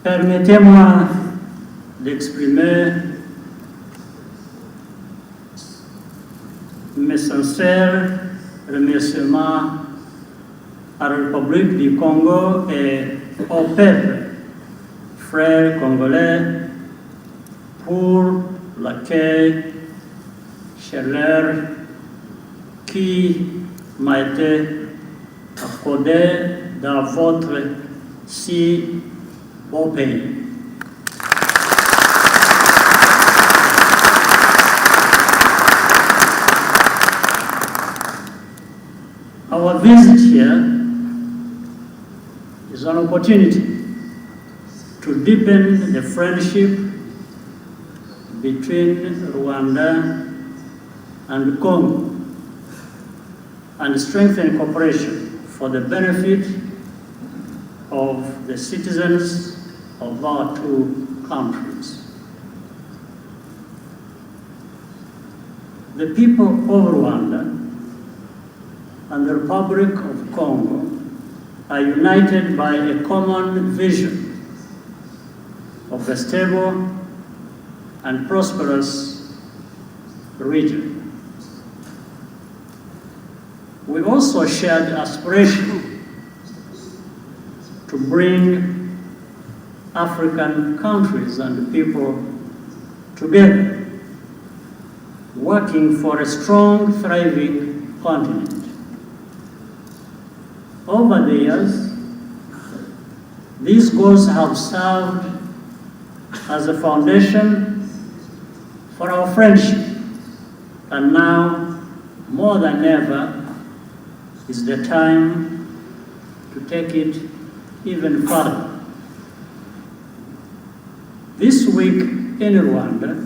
Permettez-moi d'exprimer mes sincères remerciements à la République du Congo et au peuple, frères congolais, pour l'accueil chaleureux qui m'a été accordé dans votre si beau pays. Our visit here is an opportunity to deepen the friendship between Rwanda and Congo and strengthen cooperation for the benefit of the citizens of our two countries. The people of Rwanda and the Republic of Congo are united by a common vision of a stable and prosperous region. We also share the aspiration to bring African countries and people together, working for a strong, thriving continent. Over the years, these goals have served as a foundation for our friendship, and now, more than ever, is the time to take it even further. This week in Rwanda,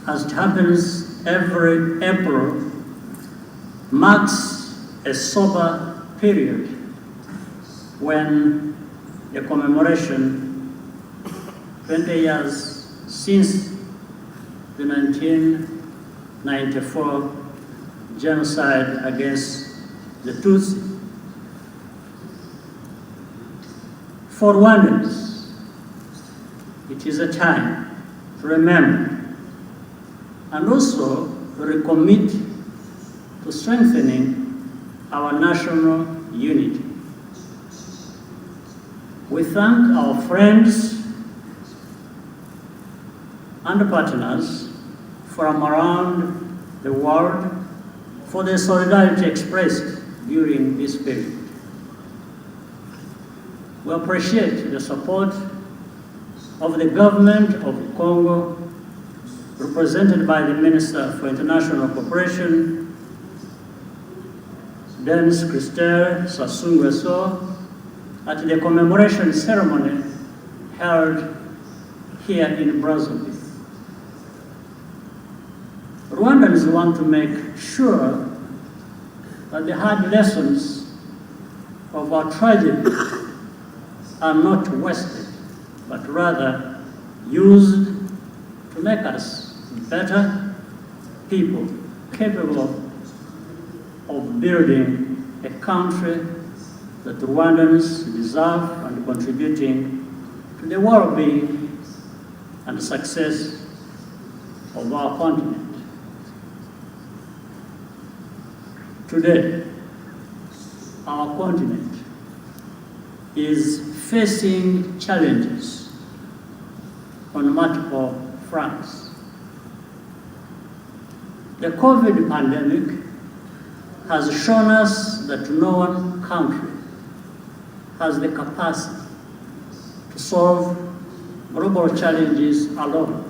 as it happens every April, marks a sober period when the commemoration 20 years since the 1994 genocide against the Tutsi. For Rwandans, it is a time to remember and also to recommit to strengthening our national unity. We thank our friends and partners from around the world for their solidarity expressed during this period. We appreciate the support of the government of Congo, represented by the Minister for International Cooperation, Denis Christel Sassou Nguesso, at the commemoration ceremony held here in Brazzaville. Rwandans want to make sure that the hard lessons of our tragedy are not wasted, but rather used to make us better people, capable of building a country that Rwandans deserve and contributing to the well-being and success of our continent. Today, our continent is facing challenges on multiple fronts. The COVID pandemic has shown us that no one country has the capacity to solve global challenges alone,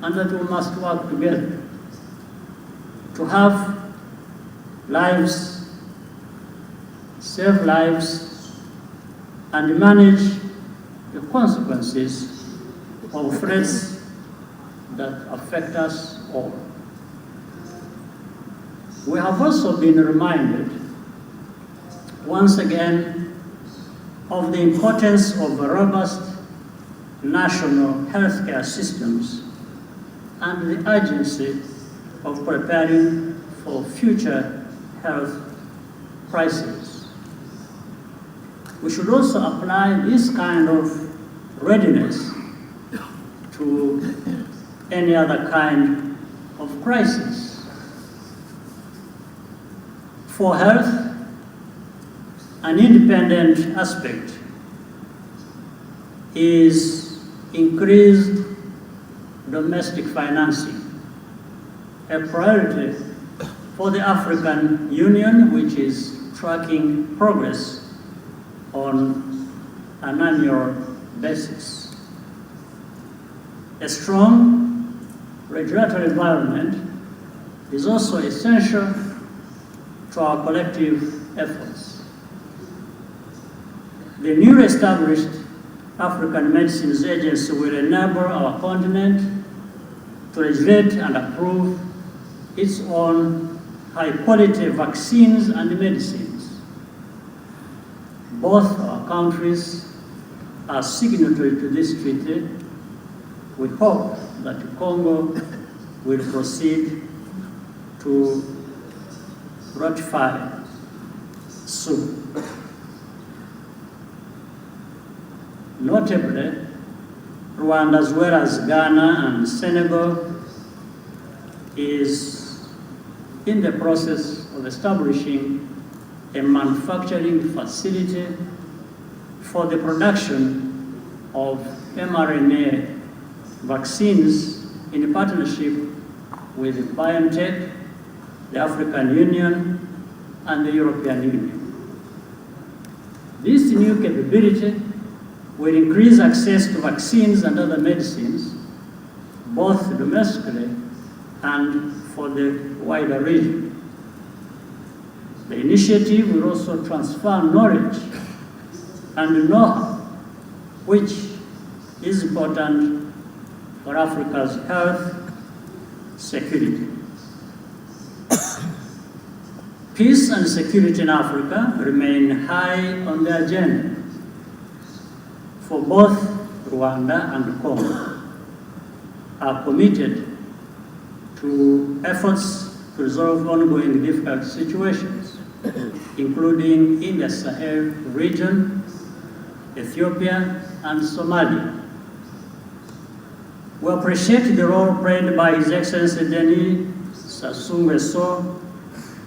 and that we must work together to have lives, save lives, and manage the consequences of threats that affect us all. We have also been reminded once again of the importance of robust national healthcare systems and the urgency of preparing for future health crises. we should also apply this kind of readiness to any other kind of crisis. For health, an independent aspect is increased domestic financing, a priority for the African Union, which is tracking progress on an annual basis. A strong regulatory environment is also essential to our collective efforts. The newly established African Medicines Agency will enable our continent to regulate and approve its own high-quality vaccines and medicines. Both our countries are signatory to this treaty. We hope that Congo will proceed to ratify soon. Notably, Rwanda, as well as Ghana and Senegal, is in the process of establishing a manufacturing facility for the production of mRNA vaccines in partnership with BioNTech, the African Union, and the European Union. This new capability will increase access to vaccines and other medicines, both domestically and for the wider region. The initiative will also transfer knowledge and know-how, which is important for Africa's health security. Peace and security in Africa remain high on the agenda for both Rwanda and Congo. Are committed to efforts to resolve ongoing difficult situations, including in the Sahel region, Ethiopia, and Somalia. We appreciate the role played by His Excellency Denis Sassou Nguesso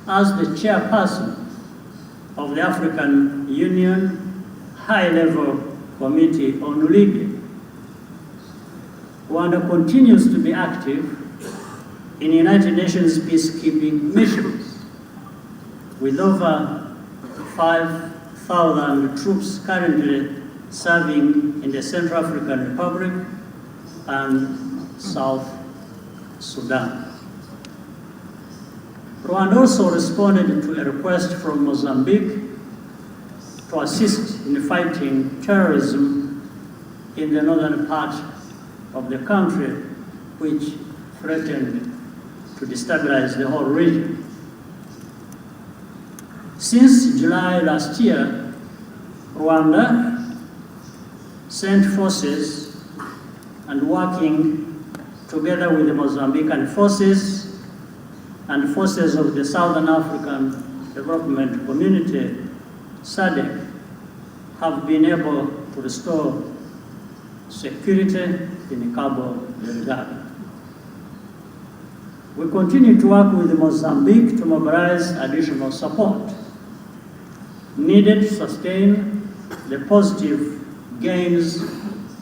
as the chairperson of the African Union High-Level Committee on Libya. Rwanda continues to be active in United Nations peacekeeping missions, with over 5,000 troops currently serving in the Central African Republic and South Sudan. Rwanda also responded to a request from Mozambique to assist in fighting terrorism in the northern part of the country, which threatened to destabilize the whole region. Since July last year, Rwanda sent forces and working together with the Mozambican forces and forces of the Southern African Development Community, SADC, have been able to restore security in Cabo Delgado. We continue to work with Mozambique to mobilize additional support needed to sustain the positive gains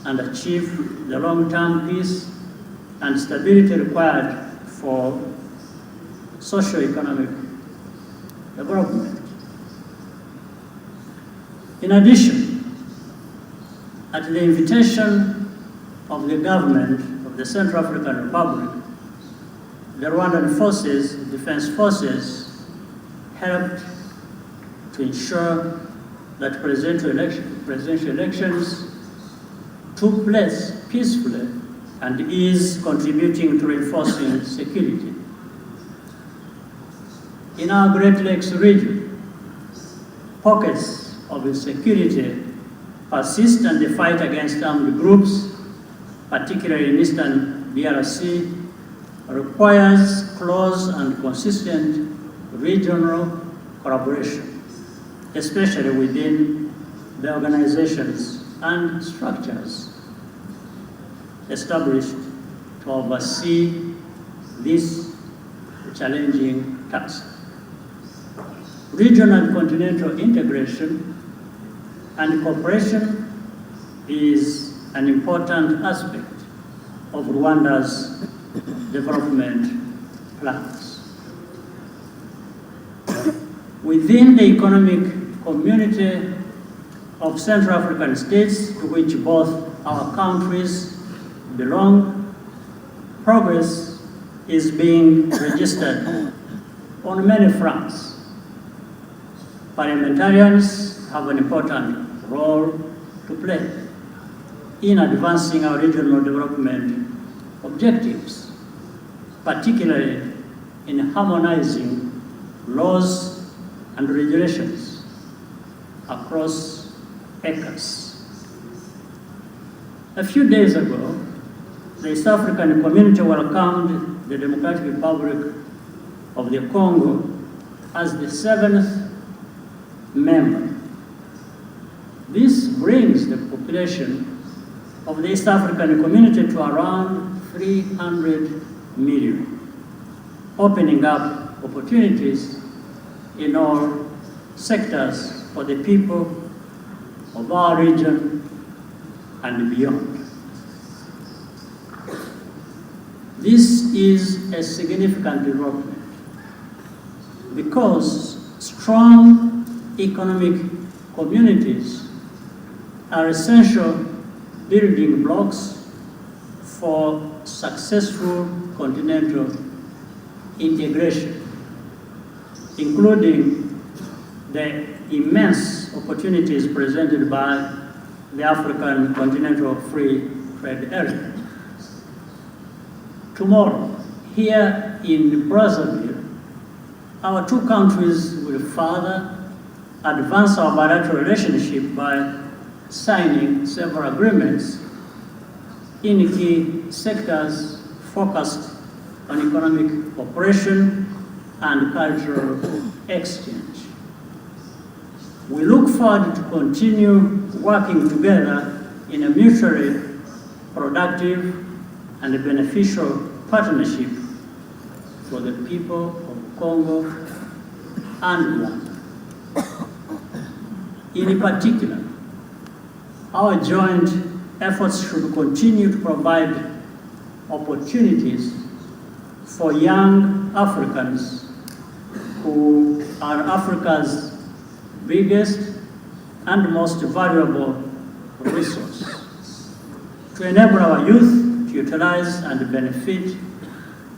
and achieve the long-term peace and stability required for socio-economic development. In addition, at the invitation of the government of the Central African Republic, the Rwandan forces, defense forces, helped to ensure that presidential elections took place peacefully and is contributing to reinforcing security. In our Great Lakes region, pockets of insecurity persist, and the fight against armed groups, particularly in eastern DRC, requires close and consistent regional collaboration, especially within the organizations and structures established to oversee this challenging task. Regional and continental integration and cooperation is an important aspect of Rwanda's development plans. Within the economic community of Central African states to which both our countries belong, progress is being registered on many fronts. Parliamentarians have an important role to play in advancing our regional development objectives, particularly in harmonizing laws and regulations across ECAS. A few days ago, the East African community welcomed the Democratic Republic of the Congo as the 7th member. This brings the population of the East African community to around 300 million, opening up opportunities in all sectors for the people of our region and beyond. This is a significant development because strong economic communities are essential building blocks for successful continental integration, including the immense opportunities presented by the African Continental Free Trade Area. Tomorrow, here in Brazzaville, our two countries will further advance our bilateral relationship by signing several agreements in key sectors focused on economic cooperation and cultural exchange. We look forward to continue working together in a mutually productive and beneficial partnership for the people of Congo and Rwanda. In particular, our joint efforts should continue to provide opportunities for young Africans who are Africa's biggest and most valuable resource, to enable our youth to utilize and benefit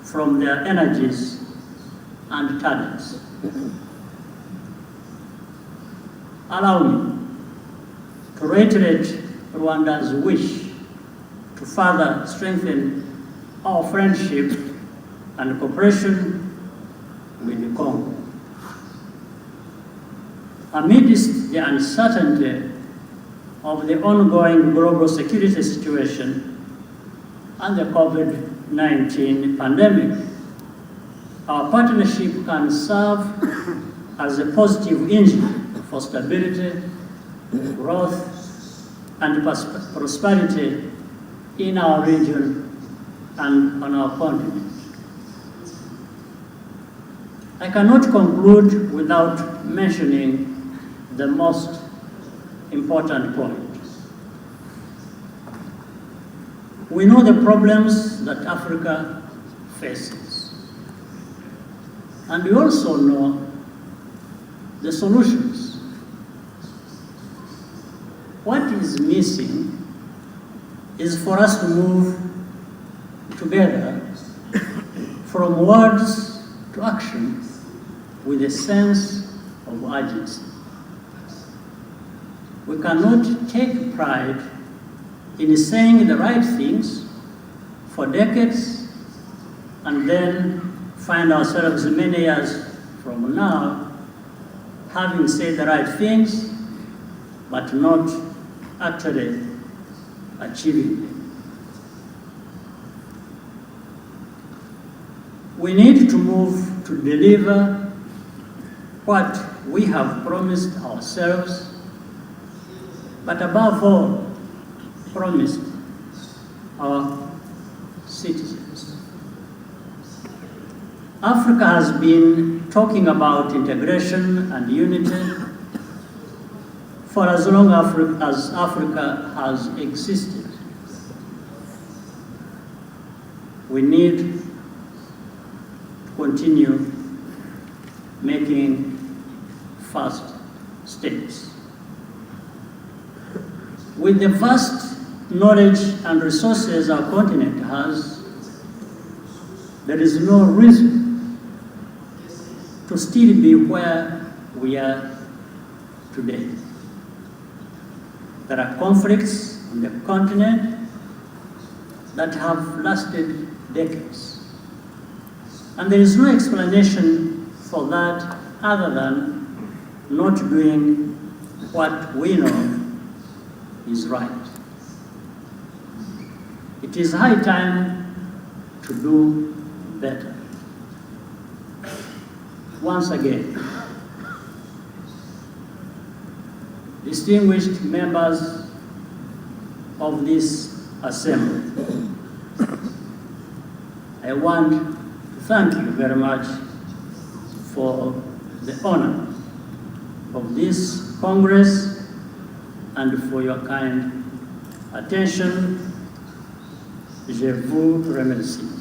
from their energies and talents. Allow me to reiterate Rwanda's wish to further strengthen our friendship and cooperation with the Congo. Amidst the uncertainty of the ongoing global security situation and the COVID-19 pandemic, our partnership can serve as a positive engine for stability, growth, and prosperity in our region and on our continent. I cannot conclude without mentioning the most important point. We know the problems that Africa faces, and we also know the solutions. What is missing is for us to move together from words to action with a sense of urgency. We cannot take pride in saying the right things for decades and then find ourselves many years from now having said the right things but not actually achieving them. We need to move to deliver what we have promised ourselves but above all, promised our citizens. Africa has been talking about integration and unity for as long as Africa has existed. We need to continue making fast steps. With the vast knowledge and resources our continent has, there is no reason to still be where we are today. There are conflicts on the continent that have lasted decades. And there is no explanation for that other than not doing what we know is right. It is high time to do better. Once again, distinguished members of this assembly, I want to thank you very much for the honor of this Congress and for your kind attention. Je vous remercie.